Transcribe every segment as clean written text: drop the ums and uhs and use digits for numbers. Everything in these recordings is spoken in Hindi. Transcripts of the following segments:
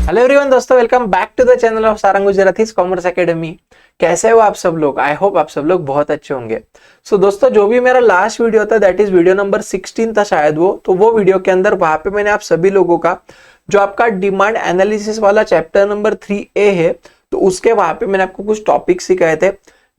हेलो एवरीवन दोस्तों, welcome back to the channel of Sarang Gujarati's commerce academy. कैसे हो आप सब लोग? आई होप आप सब लोग बहुत अच्छे होंगे। सो दोस्तों, जो भी मेरा लास्ट वीडियो था दैट इज वीडियो नंबर 16 था शायद वो वीडियो के अंदर वहां पे मैंने आप सभी लोगों का जो आपका डिमांड एनालिसिस वाला चैप्टर नंबर 3A है, तो उसके वहां पे मैंने आपको कुछ टॉपिक सिखाए थे,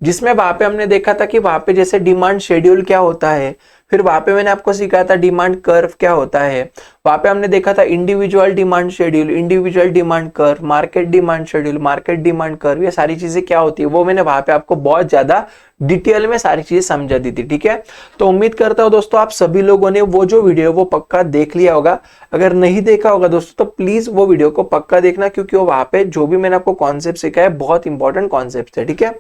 जिसमें वहां पे हमने देखा था कि वहां पे जैसे डिमांड शेड्यूल क्या होता है, फिर वहां पे मैंने आपको सिखाया था डिमांड कर्व क्या होता है। वहां पे हमने देखा था individual demand schedule, individual demand curve, market demand schedule, market demand curve, ये सारी चीजें क्या होती है वो मैंने वहां पे आपको बहुत ज्यादा डिटेल में सारी चीजें समझा दी थी। ठीक है, तो उम्मीद करता हूं दोस्तों आप सभी लोगों ने वो जो वीडियो वो पक्का देख लिया होगा। अगर नहीं देखा होगा दोस्तों तो प्लीज वो वीडियो को पक्का देखना, क्योंकि वो वहां पे जो भी मैंने आपको कॉन्सेप्ट सिखाया है बहुत इंपॉर्टेंट कॉन्सेप्ट है। ठीक है,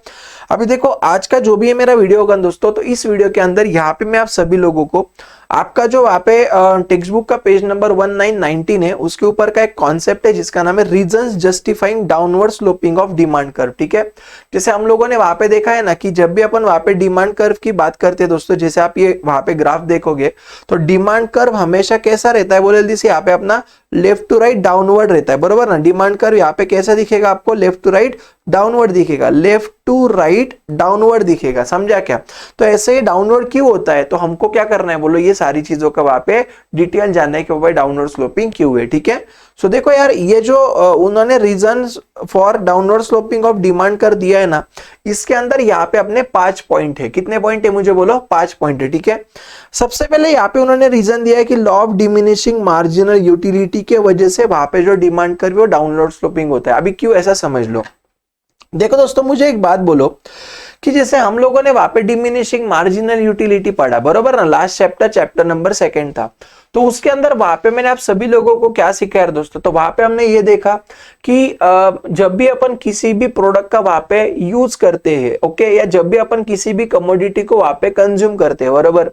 अभी देखो आज का जो भी है मेरा वीडियो होगा दोस्तों, तो इस वीडियो के अंदर यहाँ पे मैं आप सभी लोगों को आपका जो वहां पे टेक्स्ट बुक का पेज नंबर 1919 है उसके ऊपर का एक कॉन्सेप्ट है जिसका नाम है reasons justifying downward sloping of demand curve. ठीक है, जैसे हम लोगों ने वहां पे देखा है ना कि जब भी अपन वहां पे डिमांड कर्व की बात करते हैं दोस्तों, जैसे आप ये वहां पे ग्राफ देखोगे तो डिमांड कर्व हमेशा कैसा रहता है, बोले जल्दी से, यहाँ पे अपना लेफ्ट टू राइट डाउनवर्ड रहता है, बरोबर ना। डिमांड कर्व यहाँ पे कैसा दिखेगा आपको, लेफ्ट टू राइट डाउनवर्ड दिखेगा, लेफ्ट टू राइट डाउनवर्ड दिखेगा, समझा क्या। तो ऐसे ही डाउनवर्ड क्यों होता है, तो हमको क्या करना है बोलो, ये सारी चीजों का वहां पे डिटेल जानना है कि भाई डाउनवर्ड स्लोपिंग क्यों है। ठीक है, सो देखो यार, ये जो उन्होंने reason for downward sloping of demand कर दिया है ना, इसके अंदर यहाँ पे अपने 5 पॉइंट है। कितने पॉइंट है मुझे बोलो? 5 पॉइंट है। ठीक है, सबसे पहले यहाँ पे उन्होंने रीजन दिया है कि law of diminishing marginal utility के वजह से वहां पे जो डिमांड कर वो डाउनवर्ड स्लोपिंग होता है। अभी क्यों ऐसा समझ लो। देखो दोस्तों, मुझे एक बात बोलो कि जैसे हम लोगों ने वहां पे डिमिनिशिंग मार्जिनल यूटिलिटी पढ़ा, बरोबर ना, लास्ट चैप्टर नंबर 2 था, तो उसके अंदर वहां पे मैंने आप सभी लोगों को क्या सिखाया है दोस्तों, तो वहां पे हमने ये देखा कि जब भी अपन किसी भी प्रोडक्ट का वहां पे यूज करते हैं, ओके, या जब भी अपन किसी भी कमोडिटी को वहां पे कंज्यूम करते हैं, बरोबर,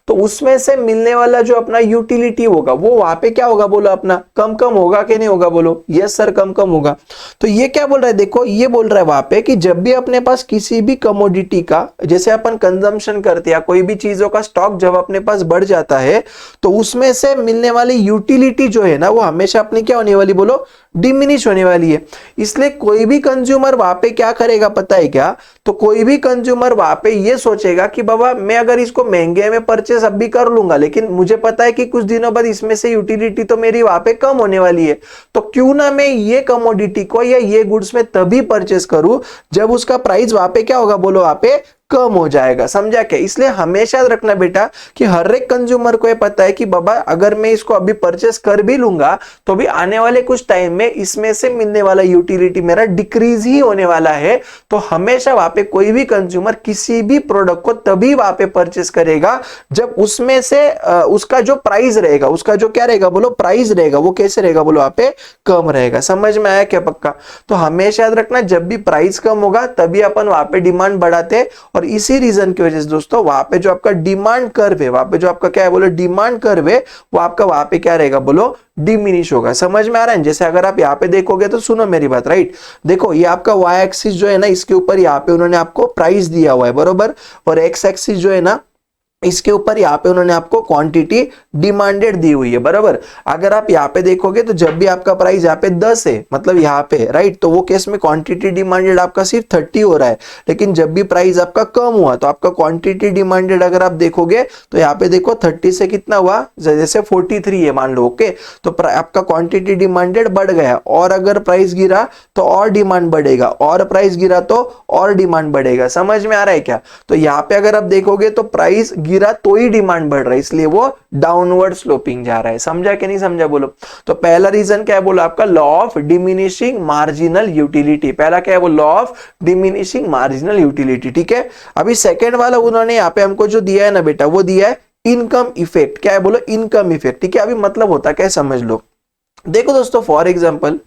तो उसमें से मिलने वाला जो अपना यूटिलिटी होगा वो वहां पे क्या होगा बोलो, अपना कम कम होगा कि नहीं होगा, बोलो यस सर, कम कम होगा। तो ये क्या बोल रहा है, देखो ये बोल रहा है वहां पे कि जब भी अपने पास किसी भी कमोडिटी का, जैसे अपन कंजम्पशन करते हैं, कोई भी चीजों का स्टॉक जब अपने पास बढ़ जाता है तो उसमें से मिलने वाली यूटिलिटी जो है ना वो हमेशा अपनी क्या होने वाली, बोलो डिमिनिश होने वाली है। इसलिए कोई भी कंज्यूमर वहां पे क्या करेगा पता है क्या, तो कोई भी कंज्यूमर वहां पे ये सोचेगा कि बाबा मैं अगर इसको महंगे में परचेस अब भी कर लूंगा, लेकिन मुझे पता है कि कुछ दिनों बाद इसमें से यूटिलिटी तो मेरी वहां पे कम होने वाली है, तो क्यों ना मैं ये कमोडिटी को या ये गुड्स में तभी परचेस करूं जब उसका प्राइस वहां पे क्या होगा, बोलो वहां पे कम हो जाएगा, समझा क्या। इसलिए हमेशा रखना बेटा कि हर एक कंज्यूमर को ये पता है कि बाबा अगर मैं इसको अभी परचेस कर भी लूंगा तो भी आने वाले कुछ टाइम में इसमें से मिलने वाला यूटिलिटी मेरा डिक्रीज ही होने वाला है। तो हमेशा वहां पे कोई भी कंज्यूमर किसी भी प्रोडक्ट को तभी वहां पे परचेस करेगा जब उसमें से उसका जो प्राइस रहेगा, उसका जो क्या रहेगा बोलो, प्राइस रहेगा, वो कैसे रहेगा बोलो, वहां पे कम रहेगा। समझ में आया क्या पक्का? तो हमेशा याद रखना, जब भी प्राइस कम होगा तभी अपन वहां पे डिमांड बढ़ाते, और इसी रीजन की वजह से दोस्तों वहां पे जो आपका डिमांड कर्व है, वहां पे जो आपका क्या है बोलो, डिमांड कर्व है, वो आपका वहां पे क्या रहेगा बोलो, डिमिनिश होगा। समझ में आ रहा है? जैसे अगर आप यहाँ पे देखोगे तो सुनो मेरी बात, राइट, देखो ये आपका वाई एक्सिस जो है ना, इसके ऊपर यहाँ पे उन्होंने आपको प्राइस दिया हुआ है, बरोबर, और एक्स एक्सिस जो है ना इसके ऊपर यहाँ पे उन्होंने आपको क्वांटिटी डिमांडेड दी हुई है, बराबर। अगर आप यहाँ पे देखोगे तो जब भी आपका प्राइस यहाँ पे 10 है, मतलब यहाँ पे, राइट, तो वो केस में क्वांटिटी डिमांडेड आपका सिर्फ 30 हो रहा है, लेकिन जब भी प्राइस आपका कम हुआ तो आपका क्वांटिटी डिमांडेड अगर आप देखोगे तो यहाँ पे देखो 30 से कितना हुआ, जैसे 43 है मान लो, ओके, तो आपका क्वांटिटी डिमांडेड बढ़ गया, और अगर प्राइस गिरा तो और डिमांड बढ़ेगा, और प्राइस गिरा तो और डिमांड बढ़ेगा। समझ में आ रहा है क्या? तो यहाँ पे अगर आप देखोगे तो प्राइस गिरा तो ही डिमांड बढ़ रहा है, इसलिए वो डाउनवर्ड स्लोपिंग जा रहा है। समझा कि नहीं समझा बोलो? तो पहला रीजन क्या है बोलो, आपका law of diminishing marginal utility. पहला क्या है वो, law of diminishing marginal utility. ठीक है, अभी सेकंड वाला उन्होंने यहाँ पे हमको जो दिया है ना बेटा, वो दिया है इनकम इफेक्ट। क्या है बोलो, इनकम इफेक्ट। ठीक है, अभी मतलब होता क्या समझ लो। देखो दोस्तों, फॉर एग्जाम्पल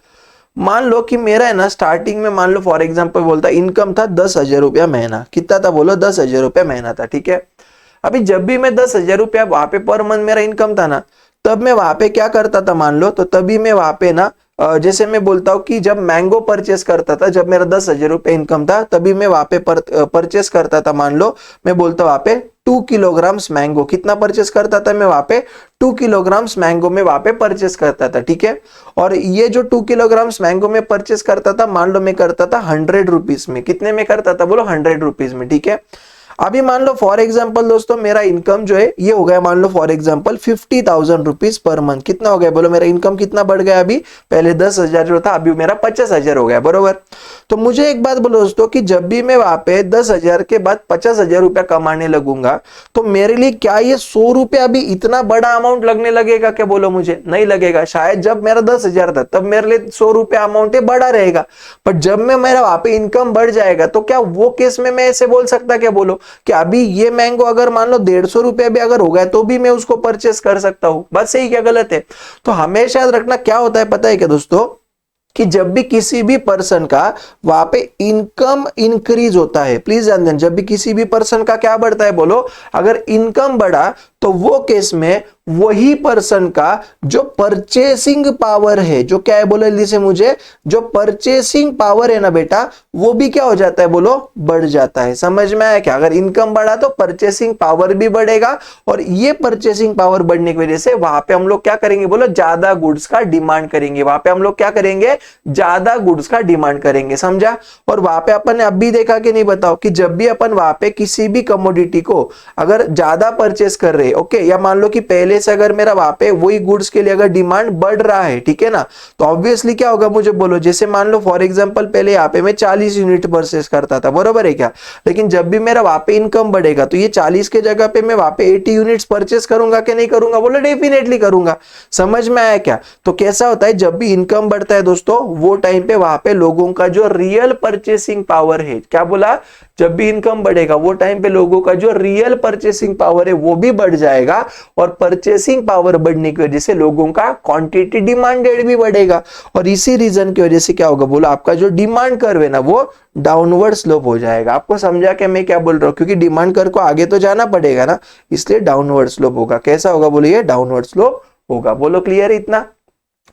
मान लो कि मेरा है ना स्टार्टिंग में, मान लो फॉर एग्जाम्पल बोलता इनकम था 10,000 रुपया महीना। कितना था बोलो, 10,000 रुपया महीना था। ठीक है, अभी जब भी मैं 10,000 रुपया वहां पे पर मंथ मेरा इनकम था ना, तब मैं वहां पे क्या करता था मान लो, तो तभी मैं वहां पे ना जैसे मैं बोलता हूँ कि जब मैंगो परचेस करता था, जब मेरा 10,000 रुपये इनकम था, तभी मैं वहां पे परचेस करता था, मान लो मैं बोलता हूँ वहां पे 2 किलोग्राम्स मैंगो, कितना परचेस करता था मैं वहां पे 2 किलोग्राम्स मैंगो में वहां पे परचेस करता था, ठीक है। और ये जो 2 किलोग्राम्स मैंगो में परचेस करता था, मान लो मैं करता था 100 रुपीज में, कितने में करता था बोलो 100 रुपीज में, ठीक है। अभी मान लो फॉर एग्जांपल दोस्तों मेरा इनकम जो है ये हो गया, मान लो for example 50,000 rupees per month, कितना हो गया बोलो, मेरा इनकम कितना बढ़ गया, अभी पहले 10,000 जो था अभी मेरा 50,000 हो गया, बरोबर। तो मुझे एक बात बोलो दोस्तों कि जब भी मैं वहां पे 10,000 के बाद 50,000 रुपया कमाने लगूंगा, तो मेरे लिए क्या ये 100 रुपया अभी इतना बड़ा अमाउंट लगने लगेगा क्या बोलो, मुझे नहीं लगेगा। शायद जब मेरा 10,000 था तब मेरे लिए 100 रुपया अमाउंट बड़ा रहेगा, बट जब मैं मेरा वहां पे इनकम बढ़ जाएगा तो क्या वो केस में मैं ऐसे बोल सकता क्या बोलो कि अभी ये मैंगो अगर मान लो 150 रुपया भी अगर हो गया तो भी मैं उसको परचेस कर सकता हूं, बात सही क्या गलत है। तो हमेशा याद रखना क्या होता है पता है क्या दोस्तों, कि जब भी किसी भी पर्सन का वहां पे इनकम इंक्रीज होता है, प्लीज ध्यान देना, जब भी किसी भी पर्सन का क्या बढ़ता है बोलो, अगर इनकम बढ़ा तो वो केस में वही पर्सन का जो परचेसिंग पावर है, जो क्या है बोलो जल्दी से मुझे, जो परचेसिंग पावर है ना बेटा, वो भी क्या हो जाता है बोलो, बढ़ जाता है। समझ में आया क्या, अगर इनकम बढ़ा तो परचेसिंग पावर भी बढ़ेगा, और ये परचेसिंग पावर बढ़ने की वजह से वहां पे हम लोग क्या करेंगे बोलो, ज्यादा गुड्स का डिमांड करेंगे, वहां पे हम लोग क्या करेंगे, ज्यादा गुड्स का डिमांड करेंगे, समझा। और वहां पे अपन ने अब भी देखा कि नहीं बताओ, कि जब भी अपन वहां पे किसी भी कमोडिटी को अगर ज्यादा परचेस कर रहे, ओके, या मान लो कि पहले से अगर मेरा वहां पे वही गुड्स के लिए अगर डिमांड बढ़ रहा है, ठीक है ना, तो ऑब्वियसली क्या होगा मुझे बोलो, जैसे मान लो फॉर एग्जांपल पहले यहाँ पे मैं 40 यूनिट परचेस करता था, बरोबर है क्या, लेकिन जब भी मेरा वहां पे इनकम बढ़ेगा तो ये 40 के जगह पे मैं वहां पे 80 यूनिट्स परचेस करूंगा कि नहीं करूंगा बोलो, डेफिनेटली करूंगा। समझ में आया क्या। तो कैसा होता है, जब भी इनकम बढ़ता है दोस्तों वो टाइम पे वहां पे लोगों का जो रियल परचेसिंग पावर है, क्या बोला, जब भी इनकम बढ़ेगा वो टाइम पे लोगों का जो रियल परचेसिंग पावर है वो भी बढ़ जाएगा, और परचेसिंग पावर बढ़ने की वजह से लोगों का क्वांटिटी डिमांडेड भी बढ़ेगा, और इसी रीजन की वजह से क्या होगा बोलो, आपका जो डिमांड कर्व है ना वो डाउनवर्ड स्लोप हो जाएगा। आपको समझा कि मैं क्या बोल रहा हूं, क्योंकि डिमांड कर्व को आगे तो जाना पड़ेगा ना, इसलिए डाउनवर्ड स्लोप होगा। कैसा होगा बोलिए, डाउनवर्ड स्लोप होगा। बोलो क्लियर, इतना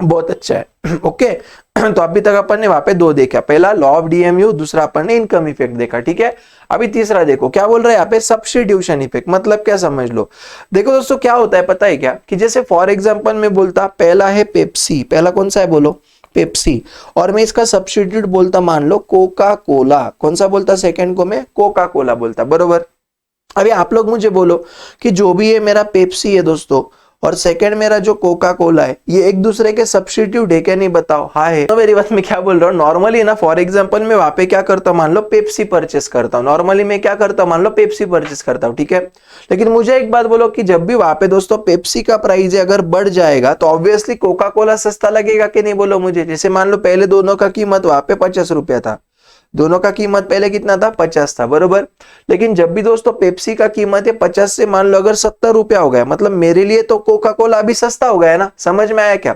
बहुत अच्छा है। ओके, तो अभी तक अपन ने वहां पे दो देखा, पहला लॉ ऑफ डीएमयू, दूसरा अपन ने इनकम इफेक्ट देखा, ठीक है। अभी तीसरा देखो क्या बोल रहा है यहाँ पे, सब्स्टिट्यूशन इफेक्ट, मतलब क्या समझ लो। देखो दोस्तों क्या होता है पता है क्या, कि जैसे फॉर एग्जांपल मैं बोलता पहला है पेप्सी, पहला कौन सा है बोलो, पेप्सी, और मैं इसका सब्स्टिट्यूट बोलता मान लो कोका कोला, कौन सा बोलता सेकंड को मैं कोका कोला बोलता, बरोबर। अभी आप लोग मुझे बोलो कि जो भी ये मेरा पेप्सी है दोस्तों और सेकंड मेरा जो कोका कोला है, ये एक दूसरे के सब्स्टिट्यूट है क्या, नहीं बताओ, हाँ है। तो मेरी बात मैं क्या बोल रहा हूँ, नॉर्मली ना फॉर एग्जांपल मैं वहां पे क्या करता हूँ, मान लो पेप्सी परचेस करता हूँ, नॉर्मली मैं क्या करता हूँ, मान लो पेप्सी परचेस करता हूँ, ठीक है। लेकिन मुझे एक बात बोलो कि जब भी वहां पे दोस्तों पेप्सी का प्राइस अगर बढ़ जाएगा तो ऑब्वियसली कोका कोला सस्ता लगेगा कि नहीं बोलो मुझे। जैसे मान लो पहले दोनों का कीमत वहां पे 50 रुपया था, दोनों का कीमत पहले कितना था, 50 था, बरोबर। लेकिन जब भी दोस्तों पेप्सी का कीमत है 50 से मान लो अगर 70 रुपया हो गया, मतलब मेरे लिए तो कोका कोला अभी सस्ता हो गया है ना। समझ में आया क्या।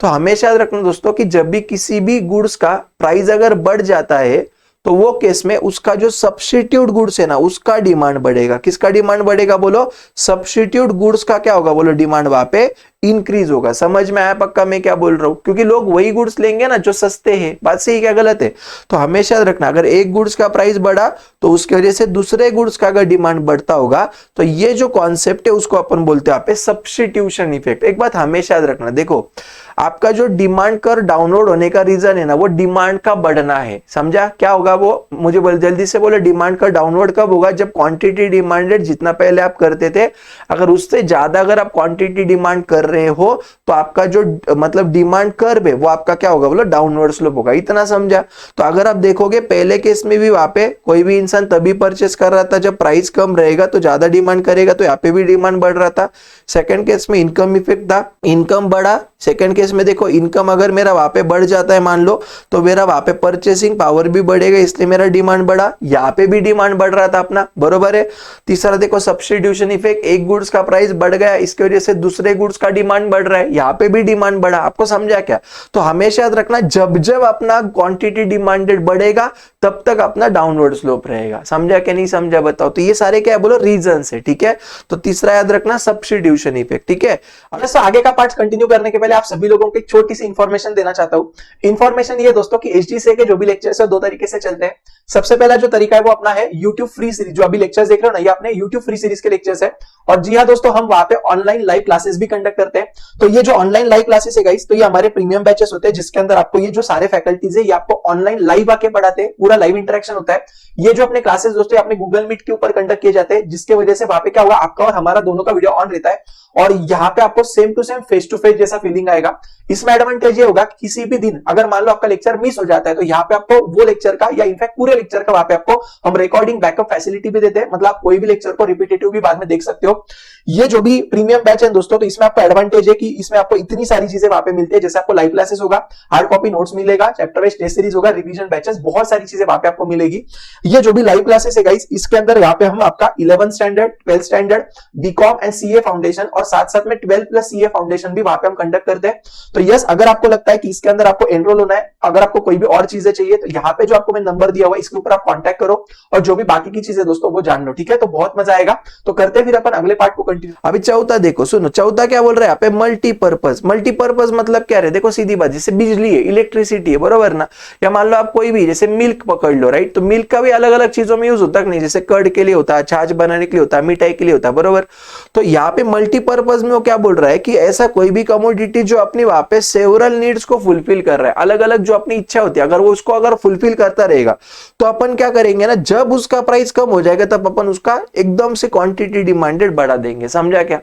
तो हमेशा याद रखना दोस्तों कि जब भी किसी भी गुड्स का प्राइस अगर बढ़ जाता है तो वो केस में उसका जो सब्स्टिट्यूट गुड्स है ना उसका डिमांड बढ़ेगा। किसका डिमांड बढ़ेगा बोलो, सब्स्टिट्यूट गुड्स का क्या होगा बोलो, डिमांड वहां पे इंक्रीज होगा। समझ में आया पक्का मैं क्या बोल रहा हूं, क्योंकि लोग वही गुड्स लेंगे ना जो सस्ते हैं। बात सही क्या गलत है। तो हमेशा याद रखना अगर एक गुड्स का प्राइस बढ़ा तो उसकी वजह से दूसरे गुड्स का अगर डिमांड बढ़ता होगा, तो ये जो कॉन्सेप्ट है उसको अपन बोलते हैं यहाँ पे सब्स्टिट्यूशन इफेक्ट। एक बात हमेशा याद रखना, देखो आपका जो डिमांड कर डाउनलोड होने का रीजन है ना वो डिमांड का बढ़ना है। समझा क्या होगा वो, मुझे जल्दी से बोले, डिमांड का डाउनलोड कब होगा, जब क्वांटिटी डिमांडेड जितना पहले आप करते थे अगर उससे ज्यादा अगर आप क्वांटिटी डिमांड कर रहे हो तो आपका जो मतलब डिमांड कर्व है वो आपका क्या होगा बोलो, डाउनवर्ड स्लोप होगा। इतना समझा। तो अगर आप देखोगे पहले केस में भी वहां पे कोई भी इंसान तभी परचेस कर रहा था जब प्राइस कम रहेगा तो ज्यादा डिमांड करेगा, तो यहाँ पे भी डिमांड बढ़ रहा था। सेकंड केस में इनकम इफेक्ट था, इनकम बढ़ा। सेकंड केस में देखो इनकम अगर मेरा वहां पे बढ़ जाता है मान लो, तो मेरा वहां पे परचेसिंग पावर भी बढ़ेगा, इसलिए मेरा डिमांड बढ़ा। यहाँ पे भी डिमांड बढ़ रहा था अपना, बरोबर है। तीसरा देखो सब्स्टिट्यूशन इफेक्ट, एक गुड्स का प्राइस बढ़ गया इसकी वजह से दूसरे गुड्स का डिमांड बढ़ रहा है, यहाँ पे भी डिमांड बढ़ा, आपको समझा क्या? तो हमेशा याद रखना, जब जब अपना क्वांटिटी डिमांडेड बढ़ेगा तब तक अपना डाउनवर्ड स्लोप रहेगा। समझा क्या नहीं समझा बताओ? तो ये सारे क्या है बोलो, रीजन है, ठीक है। तो तीसरा याद रखना सब्स्टिट्यूशन इफेक्ट, ठीक है। दोस्तों आगे का पार्ट कंटिन्यू करने के पहले आप सभी लोगों को एक छोटी सी इंफॉर्मेशन देना चाहता हूं। इंफॉर्मेशन ये दोस्तों कि एचडीसीए के जो भी लेक्चर्स है दो तरीके से चलते हैं। सबसे पहला जो तरीका है वो अपना है यूट्यूब फ्री सीरीज, जो अभी लेक्चर्स देख रहे हो ना, ये अपने यूट्यूब फ्री सीरीज के लेक्चर्स है। और जी हाँ दोस्तों, हम वहां पे ऑनलाइन लाइव क्लासेस भी कंडक्ट करते हैं। तो ये जो ऑनलाइन लाइव क्लासेस है गाइस, तो ये हमारे प्रीमियम बैचेस होते हैं, जिसके अंदर आपको ये जो सारे फैकल्टीज है ये आपको ऑनलाइन लाइव आके पढ़ाते हैं, पूरा लाइव इंटरेक्शन होता है। ये जो अपने क्लासेस दोस्तों अपने गूगल मीट के ऊपर कंडक्ट किए जाते हैं, जिसके वजह से वहां पे क्या होगा, आपका और हमारा दोनों का वीडियो ऑन रहता है और यहाँ पे आपको same to same face to face जैसा फीलिंग आएगा। इसमें एडवांटेज ये होगा कि किसी भी दिन अगर मान लो आपका लेक्चर मिस हो जाता है, तो यहाँ पे आपको वो लेक्चर का या इनफैक्ट पूरे लेक्चर का वहां पे आपको हम रिकॉर्डिंग बैकअप फैसिलिटी भी देते हैं। मतलब आप कोई भी लेक्चर को रिपीटेटिव भी बाद में देख सकते हो। ये जो भी प्रीमियम बैच है दोस्तों, तो इसमें आपको एडवांटेज है कि इसमें आपको इतनी सारी चीजें वहां पे मिलती है। जैसे आपको लाइव क्लासेस होगा, हार्ड कॉपी नोट्स मिलेगा, चैप्टर वाइज टेस्ट सीरीज होगा, रिवीजन बैचेस, बहुत सारी चीजें वहां पे आपको मिलेगी। ये जो भी लाइव क्लासेस है गाइस, इसके अंदर यहाँ पे हम आपका 11th standard, 12th standard, BCom and CA foundation और साथ साथ में 12 प्लस सीए फाउंडेशन भी वहां पे हम कंडक्ट करते हैं। तो यस, अगर आपको लगता है कि इसके अंदर आपको एनरोल होना है, अगर आपको कोई भी और चीजें चाहिए, तो यहाँ पे जो आपको मैं नंबर दिया हुआ है इसके ऊपर आप कॉन्टैक्ट करो और जो भी बाकी की चीजें दोस्तों वो जान लो, ठीक है। तो बहुत मजा आएगा। तो करते फिर अपन अगले पार्ट को कंटिन्यू। अभी चौथा देखो, सुनो चौथा क्या बोल रहा है यहाँ पे, मल्टीपर्पज। मल्टीपर्पज मतलब क्या है, देखो सीधी बात, जैसे बिजली है, इलेक्ट्रिसिटी है, बरोबर ना। या मान लो आप कोई भी जैसे मिल्क पकड़ लो, राइट, तो मिल्क का भी अलग अलग चीजों में यूज होता है नहीं, जैसे कर्ड के लिए होता है, छाछ बनाने के लिए होता है, मिठाई के लिए होता है, बरोबर। तो यहाँ पे मल्टीपर्पज में वो क्या बोल रहा है कि ऐसा कोई भी कमोडिटी जो अपनी वहां पे सेवरल नीड्स को फुलफिल कर रहा है, अलग अलग जो अपनी इच्छा होती है, अगर वो उसको अगर फुलफिल करता रहेगा, तो अपन क्या करेंगे ना, जब उसका प्राइस कम हो जाएगा तब अपन उसका एकदम से क्वांटिटी डिमांडेड बढ़ा देंगे। समझा क्या?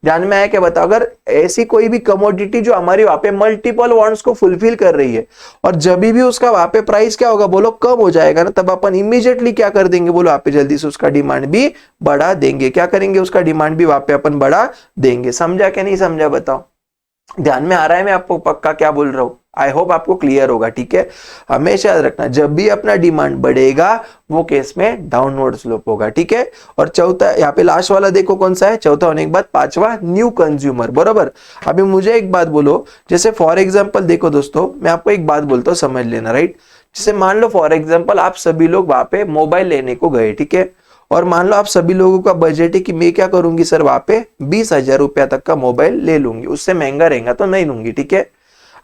ध्यान में आया क्या बताओ? अगर ऐसी कोई भी कमोडिटी जो हमारी वहां पे मल्टीपल वांट्स को फुलफिल कर रही है और जब भी उसका वहां पे प्राइस क्या होगा बोलो, कम हो जाएगा ना, तब अपन इमीडिएटली क्या कर देंगे बोलो, वहां पे जल्दी से उसका डिमांड भी बढ़ा देंगे। क्या करेंगे? उसका डिमांड भी वहां पे अपन बढ़ा देंगे। समझा क्या नहीं समझा बताओ? ध्यान में आ रहा है मैं आपको पक्का क्या बोल रहा हूं? आई होप आपको क्लियर होगा, ठीक है। हमेशा याद रखना, जब भी अपना डिमांड बढ़ेगा वो केस में डाउनवर्ड स्लोप होगा, ठीक है। और चौथा यहाँ पे लास्ट वाला देखो कौन सा है, चौथा होने के बाद पांचवा न्यू कंज्यूमर, बरोबर। अभी मुझे एक बात बोलो, जैसे फॉर एग्जांपल देखो दोस्तों, मैं आपको एक बात बोलता हूँ, समझ लेना, राइट। जैसे मान लो फॉर एग्जांपल आप सभी लोग वहां पे मोबाइल लेने को गए, ठीक है, और मान लो आप सभी लोगों का बजट है कि मैं क्या करूंगी सर, वहां पे 20,000 रुपया तक का मोबाइल ले लूंगी, उससे महंगा रहेगा तो नहीं लूंगी, ठीक है।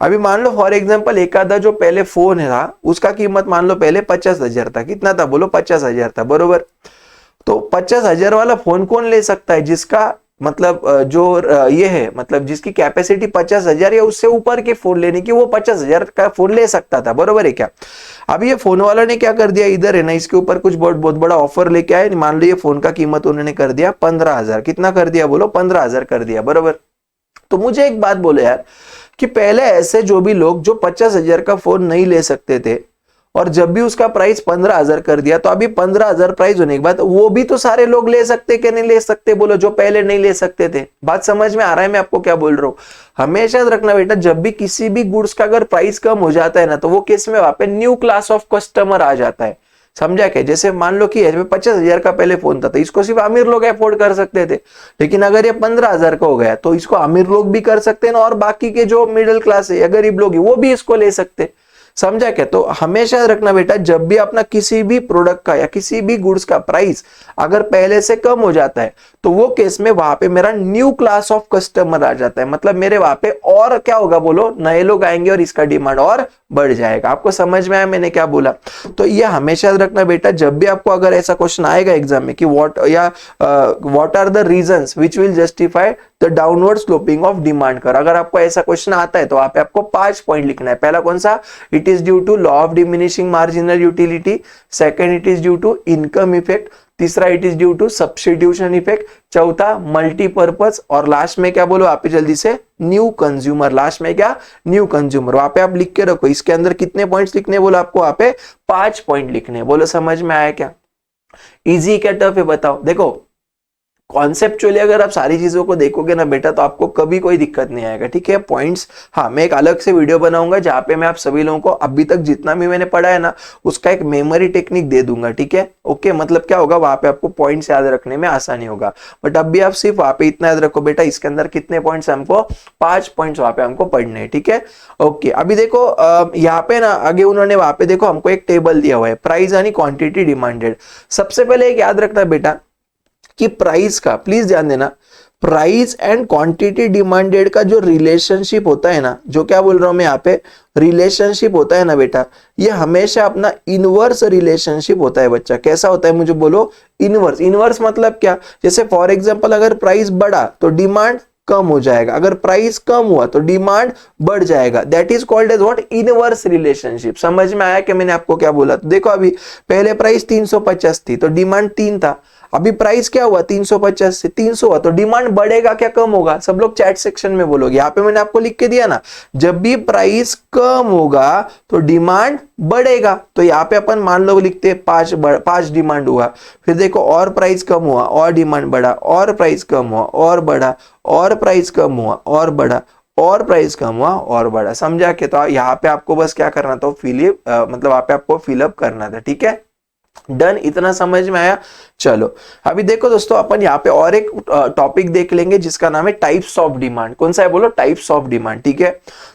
अभी मान लो फॉर एग्जांपल एक आधा जो पहले फोन था उसका कीमत मान लो पहले 50,000 था। कितना था बोलो? 50,000 था, बरोबर। तो 50,000 वाला फोन कौन ले सकता है? जिसका मतलब जो ये है, मतलब जिसकी कैपेसिटी 50,000 या उससे ऊपर के फोन लेने की, वो 50,000 का फोन ले सकता था, बरोबर है क्या। अब ये फोन वाला ने क्या कर दिया, इधर है ना, इसके ऊपर कुछ बहुत बड़ा ऑफर लेके आए। मान लो ये फोन का कीमत उन्होंने कर दिया 15,000। कितना कर दिया बोलो? 15,000 कर दिया, बरोबर। तो मुझे एक बात बोलो यार, कि पहले ऐसे जो भी लोग जो 50,000 का फोन नहीं ले सकते थे और जब भी उसका प्राइस 15,000 कर दिया, तो अभी 15,000 प्राइस होने के बाद वो भी तो सारे लोग ले सकते कि नहीं ले सकते बोलो, जो पहले नहीं ले सकते थे। बात समझ में आ रहा है मैं आपको क्या बोल रहा हूँ? हमेशा याद रखना बेटा, जब भी किसी भी गुड्स का अगर प्राइस कम हो जाता है ना, तो वो केस में वहां पे न्यू क्लास ऑफ कस्टमर आ जाता है। समझा क्या? जैसे मान लो कि 50,000 का पहले फोन था, तो इसको सिर्फ अमीर लोग अफोर्ड कर सकते थे, लेकिन अगर ये 15,000 का हो गया तो इसको अमीर लोग भी कर सकते हैं, और बाकी के जो मिडिल क्लास है या गरीब लोग है वो भी इसको ले सकते। समझा क्या? तो हमेशा रखना बेटा, जब भी अपना किसी भी प्रोडक्ट का या किसी भी गुड्स का प्राइस अगर पहले से कम हो जाता है, तो वो केस में वहां पे मेरा न्यू क्लास ऑफ कस्टमर आ जाता है। मतलब मेरे वहां पे और क्या होगा बोलो, नए लोग आएंगे और इसका डिमांड और बढ़ जाएगा। आपको समझ में आया मैंने क्या बोला? तो ये हमेशा रखना बेटा, जब भी आपको अगर ऐसा क्वेश्चन आएगा एग्जाम में कि what are the reasons which will justify the downward sloping of demand कर, अगर आपको ऐसा क्वेश्चन आता है तो वहां पे आपको 5 पॉइंट लिखना है। पहला कौन सा? It is due to law of diminishing marginal utility. Second, it is due to income effect. तीसरा, it is due to substitution effect. चौथा, मल्टीपर्पज। और लास्ट में क्या बोलो आप जल्दी से? New consumer. लास्ट में क्या? New consumer. वहां पे आप लिख के रखो, इसके अंदर कितने पॉइंट्स लिखने बोलो आपको? वहां पे 5 पॉइंट लिखने। बोलो समझ में आया क्या? इजी क्या टफ है बताओ? देखो कॉन्सेप्चुअली अगर आप सारी चीजों को देखोगे ना बेटा तो आपको कभी कोई दिक्कत नहीं आएगा, ठीक है। पॉइंट्स, हाँ मैं एक अलग से वीडियो बनाऊंगा जहां पे मैं आप सभी लोगों को अभी तक जितना भी मैंने पढ़ा है ना उसका एक मेमोरी टेक्निक दे दूंगा, ठीक है। ओके, मतलब क्या होगा, वहां पे आपको पॉइंट्स याद रखने में आसानी होगा। बट अब भी आप सिर्फ वहां पे इतना याद रखो बेटा, इसके अंदर कितने पॉइंट्स, हमको 5 पॉइंट्स वहां पे हमको पढ़ने हैं, ठीक है। ओके, अभी देखो यहाँ पे ना आगे उन्होंने वहां पे देखो हमको एक टेबल दिया हुआ है, प्राइस यानी क्वांटिटी डिमांडेड। सबसे पहले एक याद रखना बेटा कि प्राइस का, प्लीज ध्यान देना, प्राइस एंड क्वांटिटी डिमांडेड का जो रिलेशनशिप होता है ना, जो क्या बोल रहा हूं मैं यहाँ पे, रिलेशनशिप होता है ना बेटा, ये हमेशा अपना इनवर्स रिलेशनशिप होता है बच्चा। कैसा होता है मुझे बोलो, इनवर्स। इनवर्स मतलब क्या, जैसे फॉर एग्जांपल अगर प्राइस बढ़ा तो डिमांड कम हो जाएगा, अगर प्राइस कम हुआ तो डिमांड बढ़ जाएगा। That is called as what, inverse relationship. समझ में आया कि मैंने आपको क्या बोला? तो देखो अभी पहले प्राइस 350 थी तो डिमांड 3 था, अभी प्राइस क्या हुआ 350 से 300 हुआ तो डिमांड बढ़ेगा क्या कम होगा? सब लोग चैट सेक्शन में बोलोगे। यहाँ पे मैंने आपको लिख के दिया ना, जब भी प्राइस कम होगा तो डिमांड बढ़ेगा। तो यहाँ पे अपन मान लो लिखते 5 डिमांड हुआ, फिर देखो और प्राइस कम हुआ और डिमांड बढ़ा, और प्राइस कम हुआ और बढ़ा, और प्राइस कम हुआ और बढ़ा, और प्राइस कम हुआ और बढ़ा। समझा के? तो यहाँ पे आपको बस क्या करना था, मतलब यहाँ पे आपको फिलअप करना था, ठीक है। डन, इतना समझ में आया? चलो अभी देखो दोस्तों, अपन यहाँ पे और एक टॉपिक देख लेंगे जिसका नाम है टाइप्स ऑफ डिमांड। कौन सा है बोलो? टाइप्स ऑफ डिमांड, ठीक है।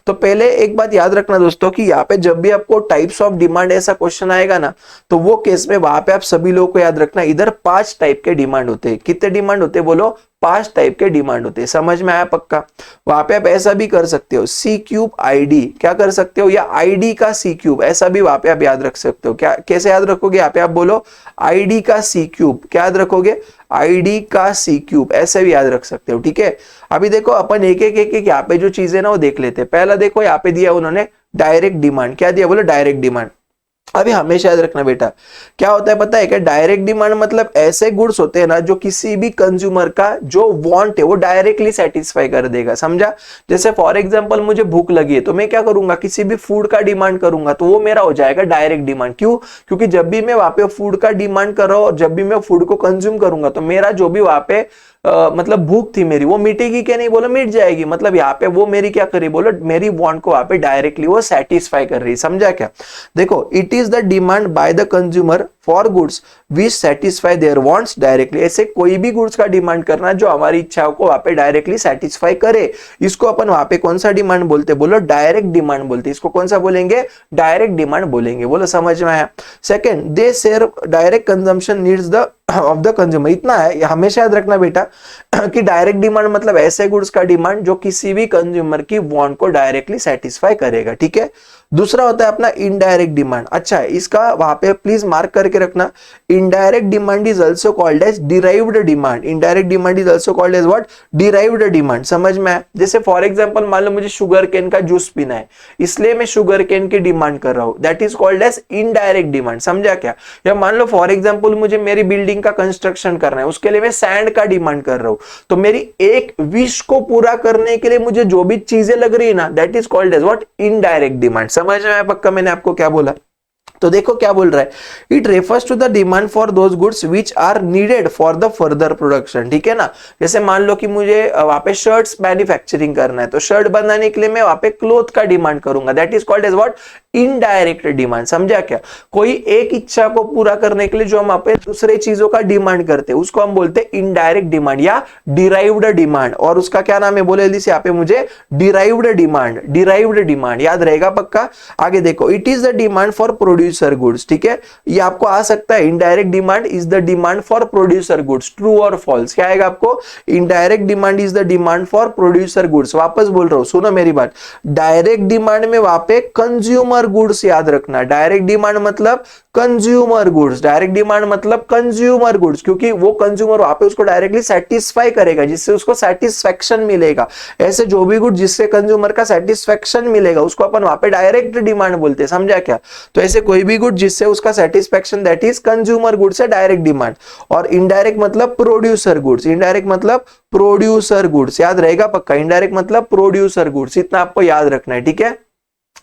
तो पहले एक बात याद रखना दोस्तों कि यहाँ पे जब भी आपको टाइप्स ऑफ डिमांड ऐसा क्वेश्चन आएगा ना, तो वो केस में वहां पे आप सभी लोगों को याद रखना, इधर 5 टाइप के डिमांड होते हैं। कितने डिमांड होते हैं बोलो? 5 टाइप के डिमांड होते हैं। समझ में आया पक्का? वहां पे आप ऐसा भी कर सकते हो, C³ ID, क्या कर सकते हो, या ID का C³, ऐसा भी वहां पे आप याद रख सकते हो। क्या, कैसे याद रखोगे? यहाँ पे आप बोलो ID का C³, क्या याद रखोगे? ID का C³, ऐसे भी याद रख सकते हो, ठीक है। अभी देखो अपन एक एक यहाँ पे जो चीजें ना वो देख लेते हैं। पहला देखो यहाँ पे दिया उन्होंने डायरेक्ट डिमांड, क्या दिया बोलो? Direct demand. अभी हमेशा याद रखना बेटा, क्या होता है पता है क्या? डायरेक्ट डिमांड मतलब ऐसे गुड्स होते हैं ना जो किसी भी कंज्यूमर का जो वांट है वो डायरेक्टली सेटिस्फाई कर देगा। समझा? जैसे फॉर एग्जांपल मुझे भूख लगी है तो मैं क्या करूंगा, किसी भी फूड का डिमांड करूंगा तो वो मेरा हो जाएगा डायरेक्ट डिमांड। क्यों? क्योंकि जब भी मैं वहां पे फूड का डिमांड कर रहा हूं और जब भी मैं फूड को कंज्यूम करूंगा तो मेरा जो भी वहां पे मतलब भूख थी मेरी, वो मिटेगी क्या? नहीं बोलो मिट जाएगी। मतलब यहाँ पे वो मेरी क्या कर रही बोलो, मेरी वांट को वहां पे डायरेक्टली वो सेटिस्फाई कर रही है। समझा क्या? देखो, it is the demand by the consumer for goods which satisfy their wants directly. ऐसे कोई भी गुड्स का डिमांड करना जो हमारी इच्छाओं को वहां पे डायरेक्टली सेटिस्फाई करे, इसको अपन वहां पे कौन सा डिमांड बोलते? बोलो डायरेक्ट डिमांड बोलते। इसको कौन सा बोलेंगे? डायरेक्ट डिमांड बोलेंगे। बोलो समझ में आया? Second, they share direct consumption needs the of the consumer. इतना है, हमेशा याद रखना बेटा कि डायरेक्ट डिमांड मतलब ऐसे गुड्स का डिमांड जो किसी भी कंज्यूमर की वांट को डायरेक्टली सेटिस्फाई करेगा, ठीक है। दूसरा होता है अपना इनडायरेक्ट डिमांड। अच्छा है, इसका वहां पे प्लीज मार्क करके रखना, indirect demand is also called as derived demand. Indirect demand is also called as what? Derived demand. समझ में आया? जैसे फॉर एग्जांपल मान लो मुझे शुगर केन का जूस पीना है, इसलिए मैं शुगर केन की डिमांड कर रहा हूं, that is called as indirect demand. समझा क्या? या मान लो फॉर एग्जांपल मुझे मेरी बिल्डिंग का कंस्ट्रक्शन करना है, उसके लिए मैं सैंड का डिमांड कर रहा हूं, तो मेरी एक विश को पूरा करने के लिए मुझे जो भी चीजें लग रही है ना, that is called as what? Indirect demand. समझ में आया पक्का मैंने आपको क्या बोला? तो देखो क्या बोल रहा है, it refers to the demand for those goods which are needed for the further production. ठीक है ना? जैसे मान लो कि मुझे वहां पे शर्ट्स मैन्युफैक्चरिंग करना है, तो शर्ट बनाने के लिए मैं वहां पे क्लोथ का डिमांड करूंगा, that is called as what? Indirect demand. समझा क्या? कोई एक इच्छा को पूरा करने के लिए जो हम वहां पे दूसरे चीजों का डिमांड करते हैं उसको हम बोलते हैं इनडायरेक्ट डिमांड या डिराइव्ड डिमांड। और उसका क्या नाम है बोले जल्दी से? यहाँ पे मुझे डिराइव्ड डिमांड, डिराइव्ड डिमांड याद रहेगा पक्का। आगे देखो, it is the demand for producer goods. ठीक है, ये आपको आ सकता है, indirect demand is the demand for producer goods. True और फॉल्स क्या आएगा आपको? Indirect demand is the demand for producer goods. वापस बोल रहा हूं, सुनो मेरी बात, डायरेक्ट डिमांड में वहां पे कंज्यूमर गुड्स याद रखना। डायरेक्ट डिमांड मतलब कंज्यूमर गुड्स, डायरेक्ट डिमांड मतलब कंज्यूमर गुड्स, क्योंकि वो कंज्यूमर वहां पे उसको डायरेक्टली सेटिस्फाई करेगा, जिससे उसको सेटिस्फेक्शन मिलेगा। ऐसे जो भी गुड जिससे कंज्यूमर का सेटिस्फेक्शन मिलेगा उसको अपन वहां पे डायरेक्ट डिमांड बोलते हैं। समझा क्या? तो ऐसे कोई भी गुड जिससे उसका satisfaction, that is consumer goods है डायरेक्ट डिमांड। और इनडायरेक्ट मतलब प्रोड्यूसर गुड्स, इनडायरेक्ट मतलब प्रोड्यूसर गुड्स याद रहेगा पक्का। इनडायरेक्ट मतलब प्रोड्यूसर गुड्स, इतना आपको याद रखना है। ठीक है,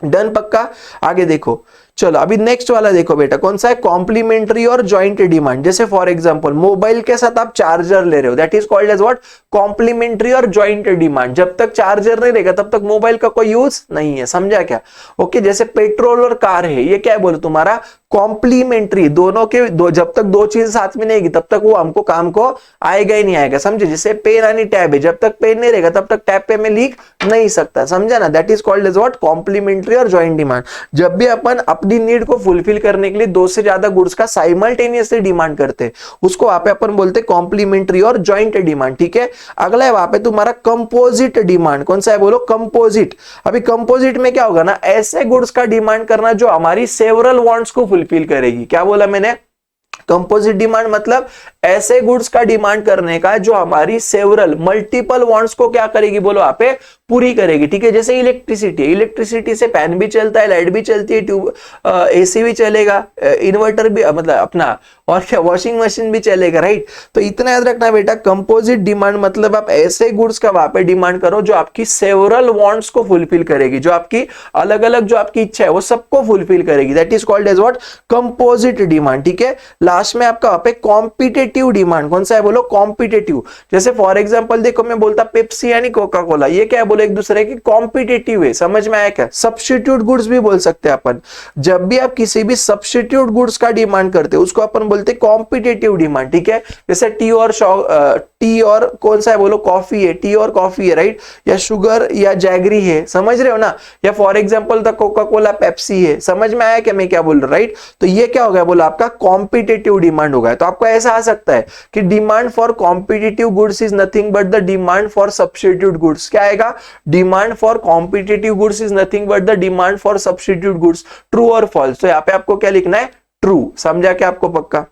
डन पक्का। आगे देखो, चलो अभी नेक्स्ट वाला देखो बेटा, कौन सा है, कॉम्प्लीमेंट्री और ज्वाइंट डिमांड। जैसे फॉर एग्जांपल मोबाइल के साथ आप चार्जर ले रहे हो, that is called as what, complementary और ज्वाइंट डिमांड। जब तक चार्जर नहीं रहेगा तब तक मोबाइल का कोई यूज नहीं है, समझा क्या? ओके, जैसे पेट्रोल और कार है, ये क्या है बोलो तुम्हारा कॉम्प्लीमेंट्री, दोनों के जब तक दो चीज साथ में नहीं है तब तक वो हमको काम को आएगा ही नहीं आएगा, समझे? जैसे पेन यानी टैब है, जब तक पेन नहीं रहेगा तब तक टैब पे में लीक नहीं सकता, समझा ना? That is called as what, complementary और ज्वाइंट डिमांड। जब भी अपन अपनी नीड को फुलफिल करने के लिए दो से ज्यादा गुड्स का साइमल्टेनियसली डिमांड करते हैं, उसको वहां पे अपन बोलते हैं कॉम्प्लीमेंट्री और ज्वाइंट डिमांड, ठीक है? अगला है वहां पे तुम्हारा कंपोजिट डिमांड। कौन सा है बोलो, कंपोजिट। अभी कंपोजिट में क्या होगा ना, ऐसे गुड्स का डिमांड करना जो हमारी सेवरल वांट्स को फुलफिल करेगी। क्या बोला मैंने? कंपोजिट डिमांड मतलब ऐसे गुड्स का डिमांड करने का जो हमारी सेवरल मल्टीपल वांट्स को क्या करेगी बोलो, आप पूरी करेगी, ठीक है? जैसे इलेक्ट्रिसिटी, इलेक्ट्रिसिटी से फैन भी चलता है, लाइट भी चलती है, ट्यूब एसी भी चलेगा, इन्वर्टर भी मतलब अपना, और क्या वॉशिंग मशीन भी चलेगा, राइट? तो इतना याद रखना बेटा, कंपोजिट डिमांड मतलब आप ऐसे गुड्स का वहां पे डिमांड करो जो आपकी सेवरल वांट्स को फुलफिल करेगी, जो आपकी अलग अलग जो आपकी इच्छा है वो सबको फुलफिल करेगी, that is called as what, composite demand, ठीक है? लास्ट में आपका वहां पे कॉम्पिटिटिव डिमांड। कौन सा है बोलो, कॉम्पिटिटिव। जैसे फॉर एग्जांपल देखो, मैं बोलता पेप्सी यानी कोका कोला, ये क्या है बोलो, एक दूसरे की कॉम्पिटिटिव है, समझ में आया क्या? सब्स्टिट्यूट गुड्स भी बोल सकते हैं अपन। जब भी आप किसी भी सब्स्टिट्यूट गुड्स का डिमांड करते हो उसको अपन बोलते हैं कॉम्पिटिटिव डिमांड, ठीक है? जैसे टी और कौन सा है बोलो, कॉफी है, टी और कॉफी है, राइट? या शुगर या जैगरी है, समझ रहे हो ना? या for example the Coca Cola Pepsi है, समझ में आया क्या मैं क्या बोल रहा हूं, राइट? तो ये क्या हो गया बोलो, आपका कॉम्पिटिटिव डिमांड होगा। तो आपको ऐसा आ सकता है कि demand for competitive goods is nothing but the demand for substitute goods. क्या आएगा? Demand for competitive goods is nothing but the demand for substitute goods. True और फॉल्स? तो यहाँ पे आपको क्या लिखना है, ट्रू। समझा क्या आपको पक्का?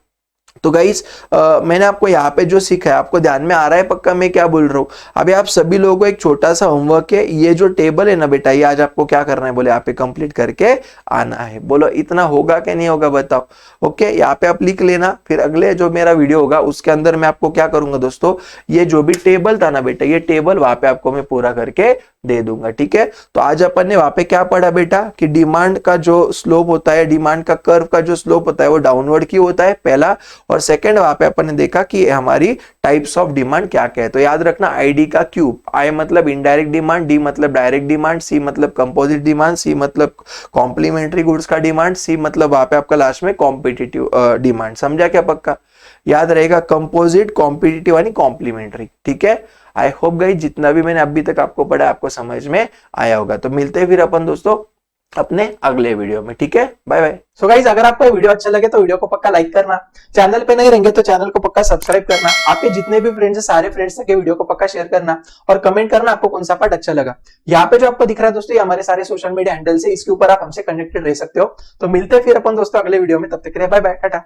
तो गाइस मैंने आपको यहाँ पे जो सिखाया आपको ध्यान में आ रहा है पक्का मैं क्या बोल रहा हूँ? अभी आप सभी लोगों को एक छोटा सा होमवर्क है, ये जो टेबल है ना बेटा, ये आज आपको क्या करना है बोले, यहाँ पे कंप्लीट करके आना है। बोलो इतना होगा कि नहीं होगा बताओ? ओके, यहाँ पे आप लिख लेना, फिर अगले जो मेरा वीडियो होगा उसके अंदर मैं आपको क्या करूंगा दोस्तों, ये जो भी टेबल था ना बेटा, ये टेबल वहां पे आपको मैं पूरा करके दे दूंगा, ठीक है? तो आज अपन ने वहां पे क्या पढ़ा बेटा कि डिमांड का जो स्लोप होता है, डिमांड का कर्व का जो स्लोप होता है वो डाउनवर्ड की होता है, पहला। और सेकंड वहां पे अपन ने देखा कि हमारी टाइप्स ऑफ डिमांड क्या क्या है। तो याद रखना, आईडी का क्यूब, आई मतलब इनडायरेक्ट डिमांड, डी मतलब डायरेक्ट डिमांड, सी मतलब कंपोजिट डिमांड, सी मतलब कॉम्प्लीमेंट्री गुड्स का डिमांड, सी मतलब वहां पे आपका लास्ट में कॉम्पिटिटिव डिमांड। समझा क्या पक्का? याद रहेगा, कंपोजिट, कॉम्पिटिटिव यानी कॉम्प्लीमेंट्री, ठीक है? आई होप गाइस जितना भी मैंने अभी तक आपको पढ़ा आपको समझ में आया होगा। तो मिलते हैं फिर अपन दोस्तों अपने अगले वीडियो में, ठीक है? Bye bye. सो गाइस अगर आपको ये वीडियो अच्छा लगे तो वीडियो को पक्का लाइक करना, चैनल पे नहीं रहेंगे तो चैनल को पक्का सब्सक्राइब करना, आपके जितने भी फ्रेंड्स हैं सारे फ्रेंड्स तक ये वीडियो को पक्का शेयर करना, और कमेंट करना आपको कौन सा पार्ट अच्छा लगा। यहाँ पे जो आपको दिख रहा है दोस्तों, ये हमारे सारे सोशल मीडिया हैंडल से, इसके ऊपर आप हमसे कनेक्टेड रह सकते हो। तो मिलते हैं फिर अपन दोस्तों अगले वीडियो में, तब तक के लिए बाय बाय, टाटा।